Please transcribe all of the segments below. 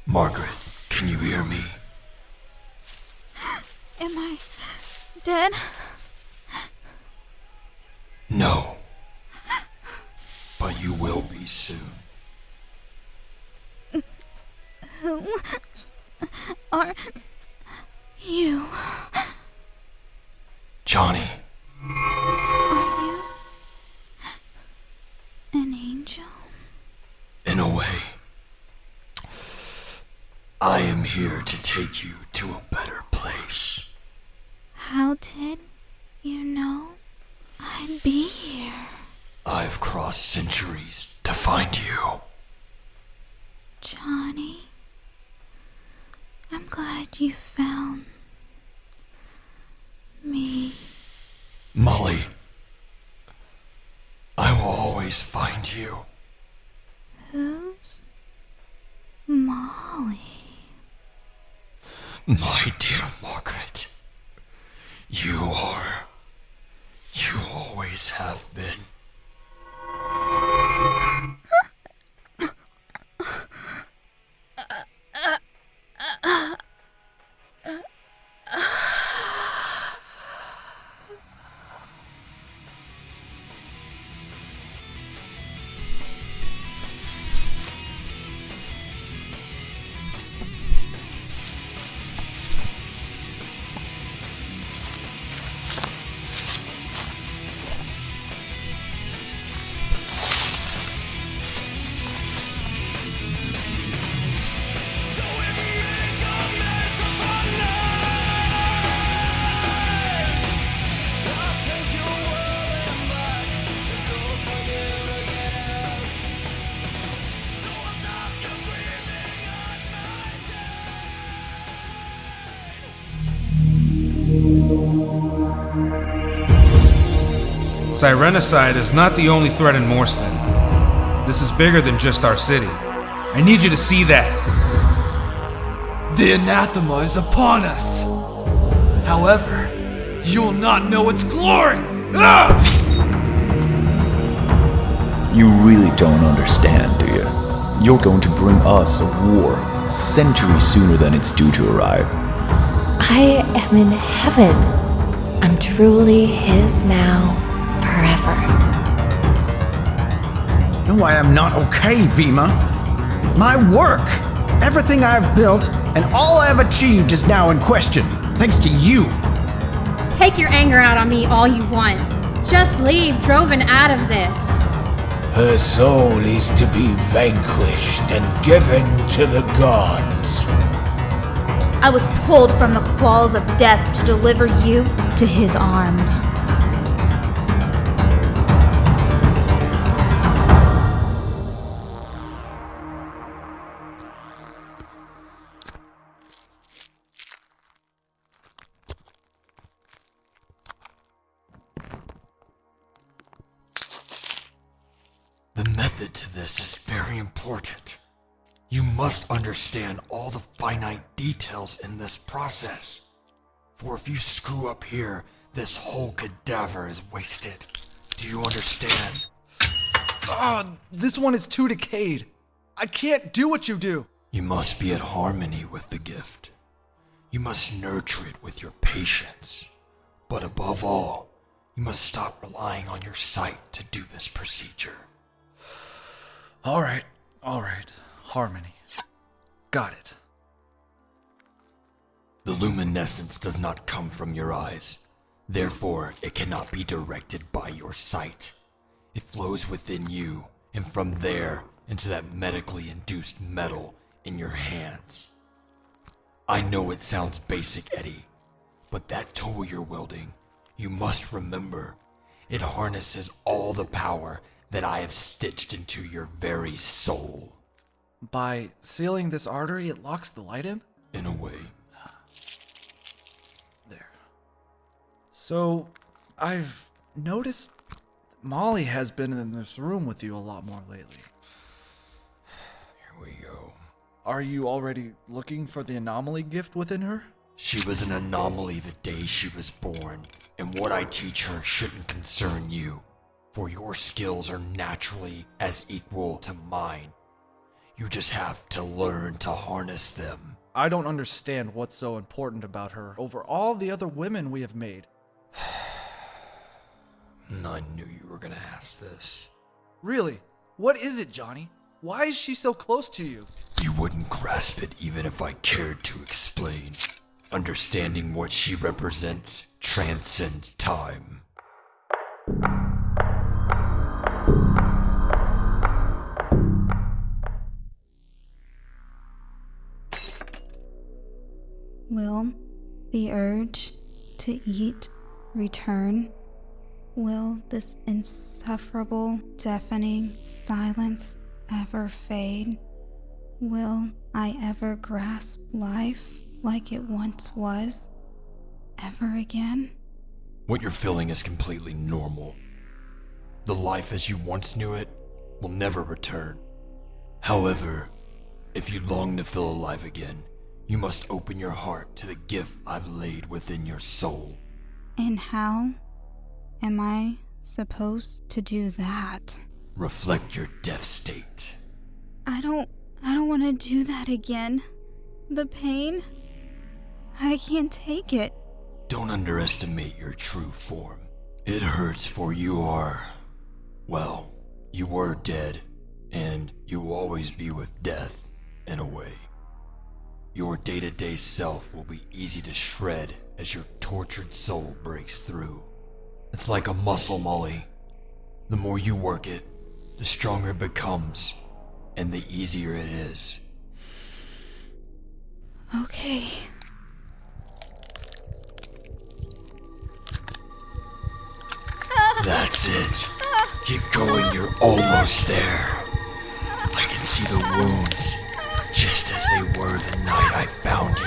Margaret, can you hear me? Am I dead? No. But you will be soon. Who are you? Johnny. Are you an angel? In a way. I am here to take you to a better place. How did you know I'd be here? I've crossed centuries to find you. Johnny, I'm glad you found me. Molly, I will always find you. Who's Molly? My dear Margaret, you always have been. Sirenicide is not the only threat in Morston. This is bigger than just our city. I need you to see that. The anathema is upon us. However, you'll not know its glory. Ah! You really don't understand, do you? You're going to bring us a war centuries sooner than it's due to arrive. I am in heaven. I'm truly his now, forever. No, I am not okay, Veema. My work, everything I've built, and all I've achieved is now in question, thanks to you. Take your anger out on me all you want. Just leave Droven out of this. Her soul is to be vanquished and given to the gods. I was pulled from the claws of death to deliver you to his arms. The method to this is very important. You must understand all the finite details in this process. For if you screw up here, this whole cadaver is wasted. Do you understand? This one is too decayed. I can't do what you do. You must be at harmony with the gift. You must nurture it with your patience. But above all, you must stop relying on your sight to do this procedure. All right. Harmony. Got it. The luminescence does not come from your eyes. Therefore, it cannot be directed by your sight. It flows within you and from there into that medically induced metal in your hands. I know it sounds basic, Eddie, but that tool you're wielding, you must remember, it harnesses all the power that I have stitched into your very soul. By sealing this artery, it locks the light in? In a way. There. So, I've noticed Molly has been in this room with you a lot more lately. Here we go. Are you already looking for the anomaly gift within her? She was an anomaly the day she was born, and what I teach her shouldn't concern you, for your skills are naturally as equal to mine. You just have to learn to harness them. I don't understand what's so important about her over all the other women we have made. I knew you were gonna ask this. Really? What is it, Johnny? Why is she so close to you? You wouldn't grasp it even if I cared to explain. Understanding what she represents transcends time. Will the urge to eat return? Will this insufferable, deafening silence ever fade? Will I ever grasp life like it once was? Ever again? What you're feeling is completely normal. The life as you once knew it will never return. However, if you long to feel alive again, you must open your heart to the gift I've laid within your soul. And how am I supposed to do that? Reflect your death state. I don't want to do that again. The pain, I can't take it. Don't underestimate your true form. It hurts, for you are, well, you were dead, and you will always be with death, in a way. Your day-to-day self will be easy to shred as your tortured soul breaks through. It's like a muscle, Molly. The more you work it, the stronger it becomes, and the easier it is. Okay. That's it. Keep going, you're almost there. I can see the wounds, just as they were the night I found you.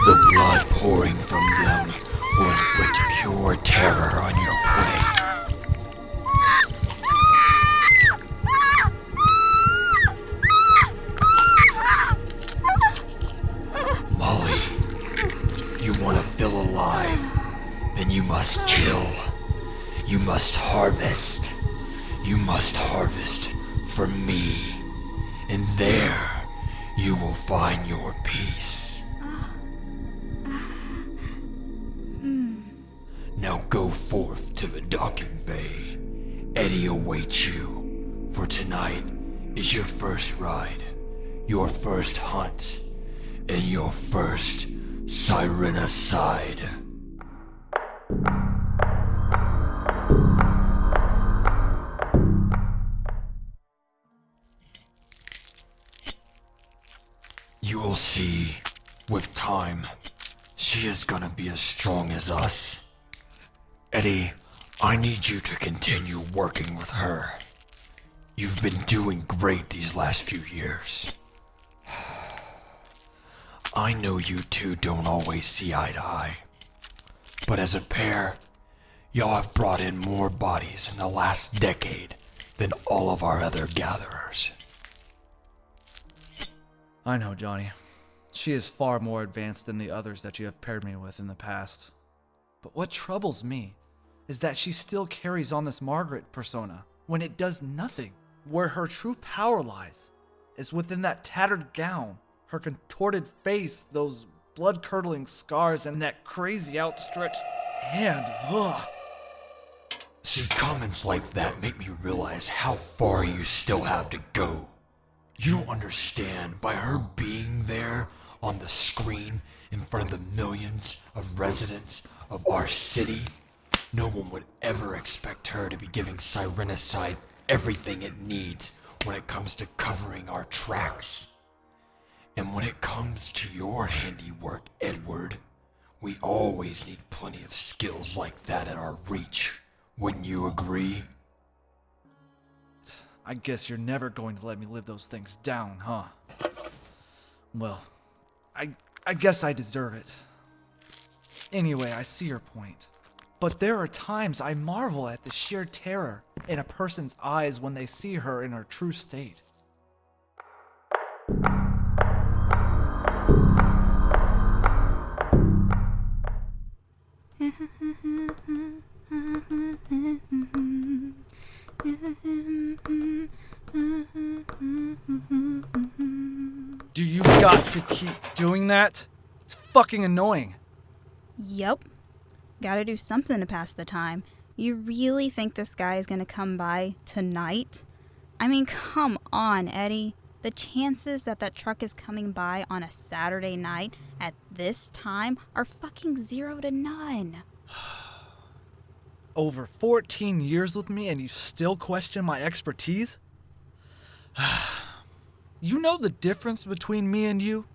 The blood pouring from them will inflict pure terror on your prey. Molly, you want to feel alive, then you must kill. You must harvest. You must harvest for me. And there, you will find your peace. Now go forth to the docking bay. Eddie awaits you, for tonight is your first ride, your first hunt, and your first Sirenicide. You will see, with time, she is gonna be as strong as us. Eddie, I need you to continue working with her. You've been doing great these last few years. I know you two don't always see eye to eye, but as a pair, y'all have brought in more bodies in the last decade than all of our other gatherers. I know, Johnny. She is far more advanced than the others that you have paired me with in the past. But what troubles me is that she still carries on this Margaret persona when it does nothing. Where her true power lies is within that tattered gown, her contorted face, those blood-curdling scars, and that crazy outstretched hand. Ugh. See, comments like that make me realize how far you still have to go. You don't understand, by her being there on the screen in front of the millions of residents of our city, no one would ever expect her to be giving Sirenicide everything it needs when it comes to covering our tracks. And when it comes to your handiwork, Edward, we always need plenty of skills like that at our reach. Wouldn't you agree? I guess you're never going to let me live those things down, huh? Well, I guess I deserve it. Anyway, I see your point. But there are times I marvel at the sheer terror in a person's eyes when they see her in her true state. Do you got to keep doing that? It's fucking annoying. Yup. Gotta do something to pass the time. You really think this guy is gonna come by tonight? I mean, come on, Eddie. The chances that that truck is coming by on a Saturday night at this time are fucking 0 to none. Over 14 years with me and you still question my expertise? You know the difference between me and you?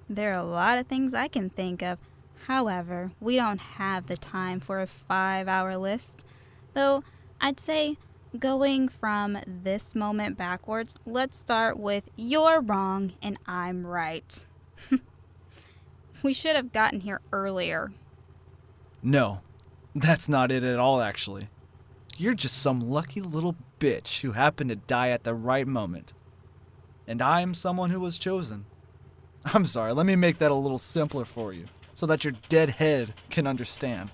There are a lot of things I can think of. However, we don't have the time for a 5-hour list. Though, I'd say, going from this moment backwards, let's start with you're wrong and I'm right. We should have gotten here earlier. No, that's not it at all, actually. You're just some lucky little bitch who happened to die at the right moment. And I'm someone who was chosen. I'm sorry, let me make that a little simpler for you, so that your dead head can understand.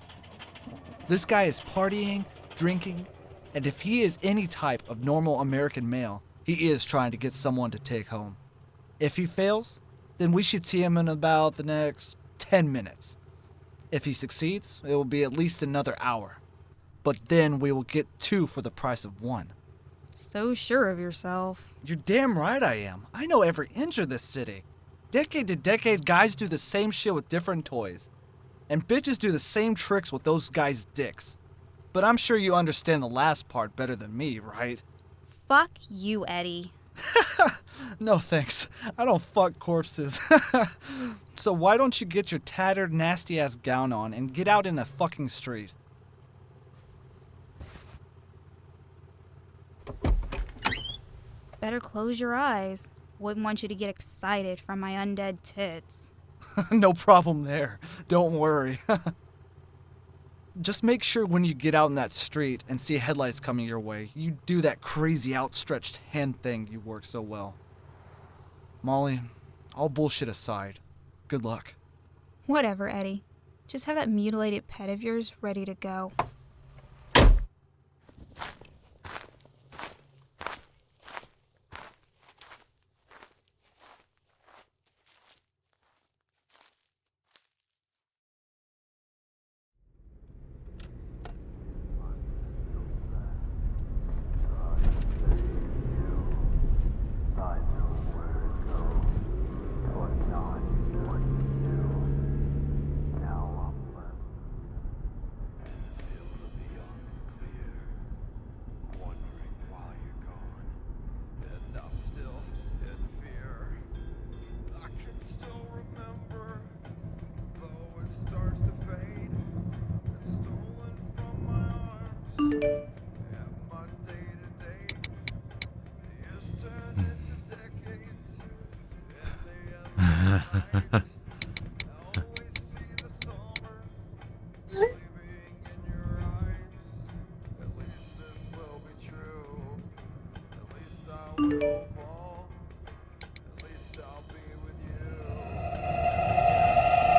This guy is partying, drinking, and if he is any type of normal American male, he is trying to get someone to take home. If he fails, then we should see him in about the next 10 minutes. If he succeeds, it will be at least another hour. But then we will get 2 for the price of 1. So sure of yourself. You're damn right I am. I know every inch of this city. Decade to decade, guys do the same shit with different toys. And bitches do the same tricks with those guys' dicks. But I'm sure you understand the last part better than me, right? Fuck you, Eddie. No thanks. I don't fuck corpses. So why don't you get your tattered, nasty-ass gown on and get out in the fucking street? Better close your eyes. Wouldn't want you to get excited from my undead tits. No problem there. Don't worry. Just make sure when you get out in that street and see headlights coming your way, you do that crazy outstretched hand thing you work so well. Molly, all bullshit aside, good luck. Whatever, Eddie. Just have that mutilated pet of yours ready to go.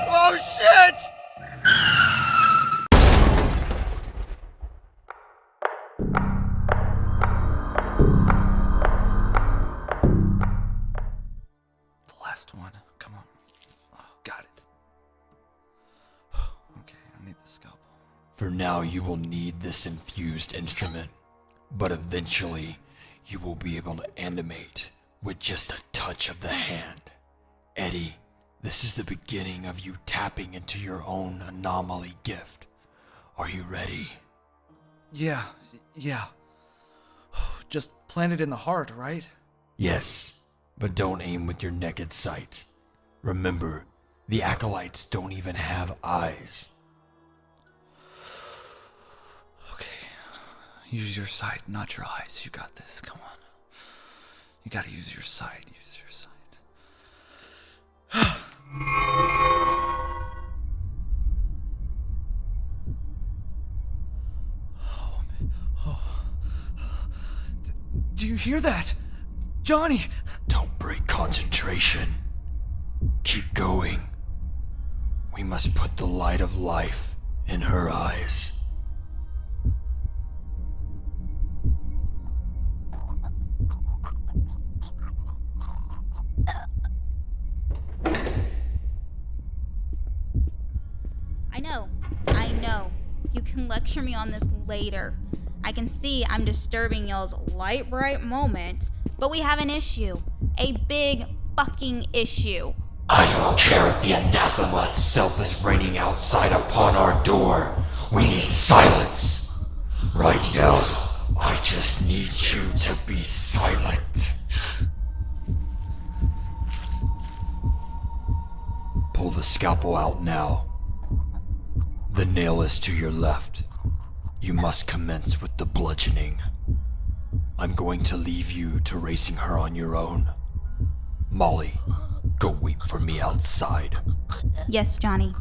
Oh shit! The last one. Come on. Oh, got it. Okay, I need the scalpel. For now, you will need this infused instrument, but eventually, you will be able to animate with just a touch of the hand. Eddie, this is the beginning of you tapping into your own anomaly gift. Are you ready? Yeah. just plant it in the heart, right? Yes, but don't aim with your naked sight. Remember, the acolytes don't even have eyes. Okay. Use your sight, not your eyes. You got this. Come on. You gotta use your sight. Use your sight. Oh, man. Oh. Do you hear that? Johnny! Don't break concentration. Keep going. We must put the light of life in her eyes. I know. You can lecture me on this later. I can see I'm disturbing y'all's light bright moment, but we have an issue. A big fucking issue. I don't care if the anathema itself is raining outside upon our door. We need silence. Right now, I just need you to be silent. Pull the scalpel out now. The nail is to your left. You must commence with the bludgeoning. I'm going to leave you to racing her on your own. Molly, go wait for me outside. Yes, Johnny.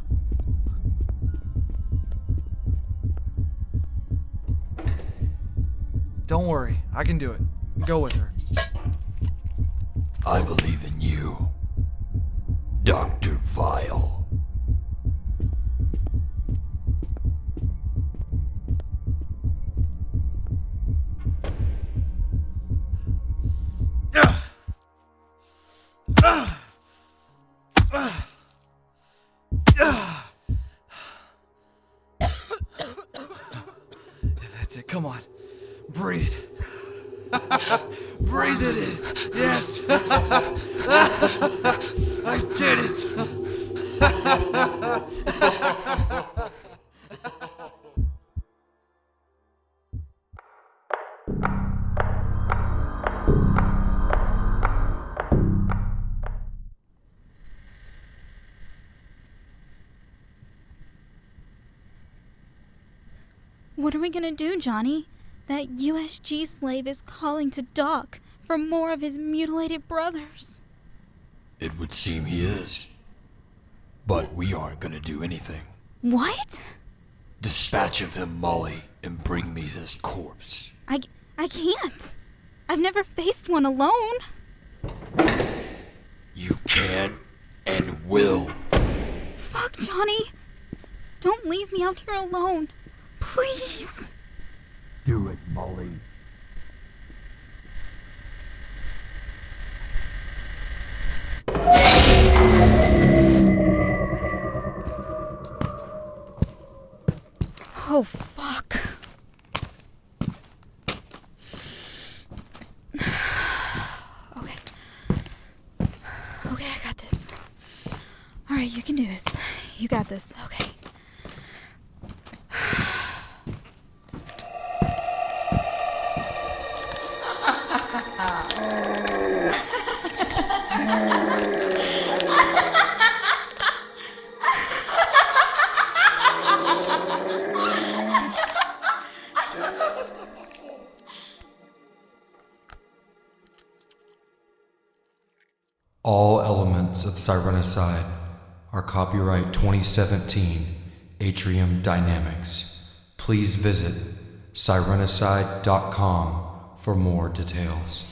Don't worry, I can do it. Go with her. I believe in you, Dr. Vial. That's it, come on. Breathe. Breathe it in. Yes. I did it. What are we gonna do, Johnny? That USG slave is calling to Doc for more of his mutilated brothers. It would seem he is. But we aren't gonna do anything. What? Dispatch of him, Molly, and bring me his corpse. I can't. I've never faced one alone. You can and will. Fuck, Johnny. Don't leave me out here alone. Please. Do it, Molly. Oh, fuck. Okay. Okay, I got this. Alright, you can do this. You got this. Okay. All elements of Sirenicide are copyright 2017 Atrium Dynamics. Please visit sirenicide.com for more details.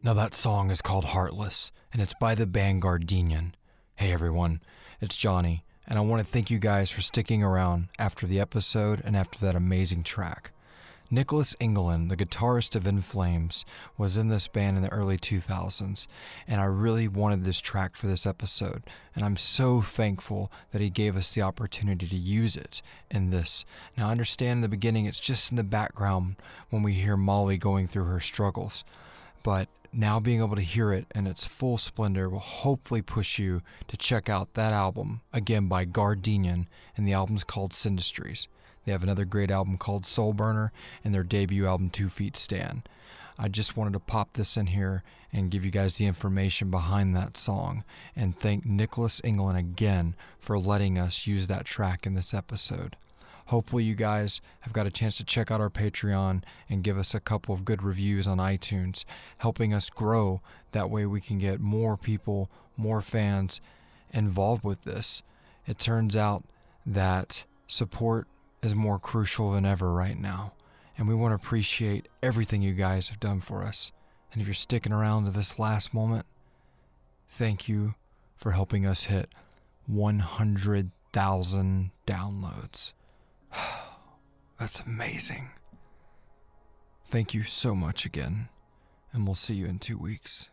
Now that song is called Heartless, and it's by the band Gardenian. Hey everyone, it's Johnny, and I want to thank you guys for sticking around after the episode and after that amazing track. Niclas Engelin, the guitarist of In Flames, was in this band in the early 2000s, and I really wanted this track for this episode, and I'm so thankful that he gave us the opportunity to use it in this. Now I understand in the beginning it's just in the background when we hear Molly going through her struggles, but now being able to hear it in its full splendor will hopefully push you to check out that album, again by Gardenian, and the album's called Syndustries. They have another great album called Soul Burner and their debut album 2 Feet Stand. I just wanted to pop this in here and give you guys the information behind that song and thank Niclas Engelin again for letting us use that track in this episode. Hopefully you guys have got a chance to check out our Patreon and give us a couple of good reviews on iTunes, helping us grow. That way we can get more people, more fans involved with this. It turns out that support is more crucial than ever right now, and we want to appreciate everything you guys have done for us. And if you're sticking around to this last moment, thank you for helping us hit 100,000 downloads. That's amazing. Thank you so much again, and we'll see you in 2 weeks.